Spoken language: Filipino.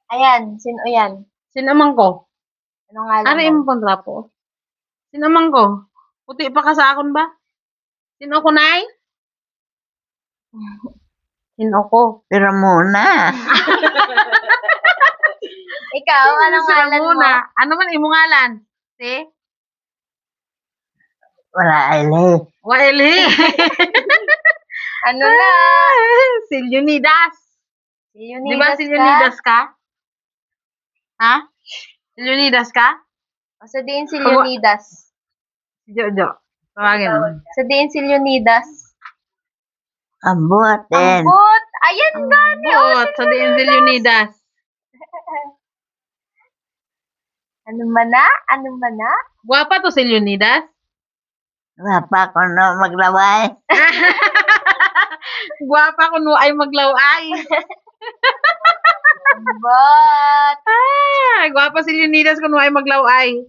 Ayan, sino yan? Sinamang ko. Ano nga lang Ari mo pang trapo. Sinamang ko. Puti pa ka sa akon ba? Sino ko, Nay? Sino ko? Pero muna. Ikaw, anong Sino ngalan mo? muna? Ano man imong ngalan? Si? Wala ay Waeli. Ano na? Si Leonidas. Si Di ba Unidas si ka? Leonidas ka? Ha? Si Leonidas ka? O, sabihin si Leonidas. Si Jojo. Tawagin mo. Sabihin si Leonidas. Ambot din. Ambot! Ayan gani! O, Bot, sabihin si Leonidas. Ano man na? Ano man na? Guwapa to si Leonidas. Wala pa ko na maglaway. Guwapa kuno ay maglaway. Ambot! Guwapa si Leonidas kuno ay maglaway.